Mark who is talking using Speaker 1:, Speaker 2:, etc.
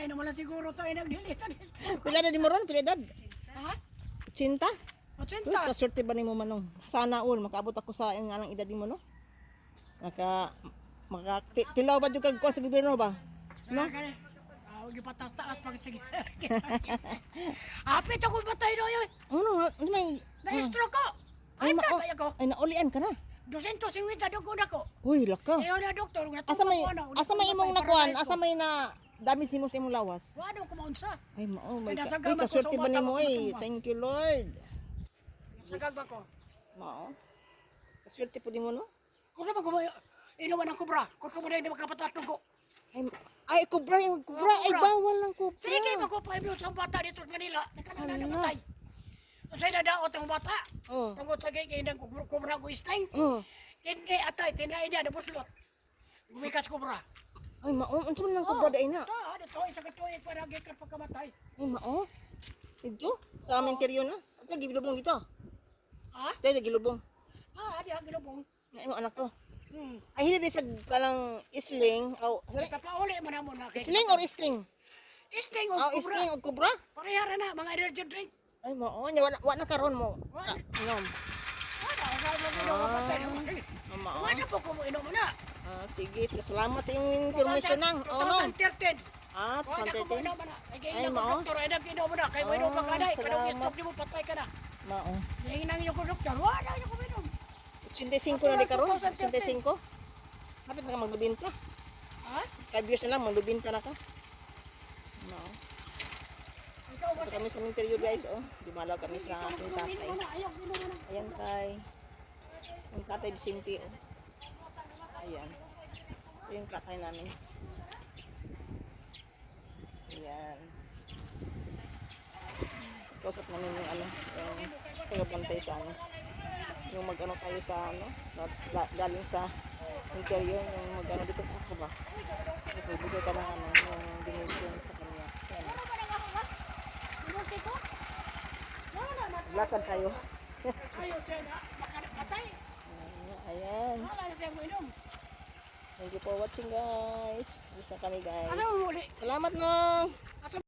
Speaker 1: Patay naman lang siguro tayo nag-delete.
Speaker 2: Pila na di mo ron? Pila edad?
Speaker 1: Ha?
Speaker 2: 80?
Speaker 1: 80.
Speaker 2: Plus, kaswerte ba ni mo manong? Sana all, makaabot ako sa yung ngalang edad mo, no? Tilaw ba yung kagkuha sa gobyerno ba? No?
Speaker 1: Huwag ipatas-taas pag sige. Hapit ako patay na yun.
Speaker 2: Ano nga? May...
Speaker 1: Na-stroke ko.
Speaker 2: Ay,
Speaker 1: Ay, kaya ko.
Speaker 2: ay, naulian ka na.
Speaker 1: 250 dugo na ko.
Speaker 2: Uy, laka.
Speaker 1: Ayaw na doktor.
Speaker 2: Asa may imong nakuan? Asa may na dami mo sa imong lawas?
Speaker 1: Wala ko maunsa.
Speaker 2: Ay, mao, may
Speaker 1: Kaya
Speaker 2: ka.
Speaker 1: nasagama
Speaker 2: Uy,
Speaker 1: ko
Speaker 2: kaswerte
Speaker 1: sa
Speaker 2: ba
Speaker 1: bata
Speaker 2: nimo
Speaker 1: ko
Speaker 2: eh?
Speaker 1: matumba.
Speaker 2: Thank you, Lord.
Speaker 1: Sagag ba ko?
Speaker 2: Mao. Kaswerte po nimo, no?
Speaker 1: Kung sa mga inuman ng kubra. Kung sa mga hindi makapatatog ko.
Speaker 2: Ay, kubra, yung kubra. Ay,
Speaker 1: kubra.
Speaker 2: bawal lang kubra.
Speaker 1: Sige, magpapaiblo sa bata dito sa Manila. Nakananda na
Speaker 2: Hala.
Speaker 1: patay. Kung sa'yo nadaot ang bata.
Speaker 2: Oh.
Speaker 1: Tungkol sa kaya ng kubra ko isting.
Speaker 2: Oh.
Speaker 1: Hindi atay, tinayin niya, nabuslot. Gumikas kubra.
Speaker 2: Ay, mao. Ano sa man kubra dai na?
Speaker 1: Sa, dito, isa ka tuwing para gikat pagkamatay.
Speaker 2: Ay, mao. Ito, sa aming interior na. Ito, gilubong dito.
Speaker 1: Ha?
Speaker 2: Ito, gilubong.
Speaker 1: Di ang ginubong.
Speaker 2: Ay, mo anak to.
Speaker 1: Hmm.
Speaker 2: Ay, hindi sa kalang isling. Aw, sorry.
Speaker 1: Papauli mo na muna.
Speaker 2: Isling or string?
Speaker 1: Isting o
Speaker 2: Aw,
Speaker 1: kubra.
Speaker 2: string o kubra?
Speaker 1: Parehara na, mga energy drink.
Speaker 2: Ay, mao. Nya wala karon mo.
Speaker 1: Wala.
Speaker 2: Inom.
Speaker 1: Wala, wala mo pinapatay.
Speaker 2: Mao.
Speaker 1: Wala po kung inom mo na.
Speaker 2: Sige, salamat sa iyong information nang. Oh, no.
Speaker 1: 2013.
Speaker 2: Ah,
Speaker 1: Wala ko mo
Speaker 2: 2013.
Speaker 1: inom mo na. Ay,
Speaker 2: Ay,
Speaker 1: mo
Speaker 2: mao.
Speaker 1: doktor, ay nag-inom mo na. Kaya mo inom pa ka na. Kaya
Speaker 2: salamat.
Speaker 1: i-stop niyo mo, patay ka na.
Speaker 2: Mao.
Speaker 1: Hingin yung doktor. Wala niyo ko inom.
Speaker 2: 85 na di karon? 85? Kapit na ka maglubinta.
Speaker 1: Ha?
Speaker 2: 5 years na lang, maglubinta na ka. Mao.
Speaker 1: Ikaw ba?
Speaker 2: Ito kami sa interior guys, oh. Dumalaw kami sa aking tatay.
Speaker 1: Ayaw, inom mo na.
Speaker 2: Ayan tay. Yung tatay Vicente, oh. Ayan. Ito yung tatay namin. Ayan. Kausap namin yung ano, yung tagabantay sa ano. Yung mag-ano tayo sa ano, galing sa interior, yung mag-ano dito sa Atsuba. Ito, bigay ka ng ano, yung dimension sa kanya. Ayan. Lakad tayo.
Speaker 1: Ayaw siya na. Patay.
Speaker 2: Ayan.
Speaker 1: Wala na siya mo inom.
Speaker 2: Thank you for watching guys. Bisa kami guys.
Speaker 1: Ano mo uli?
Speaker 2: Salamat nong.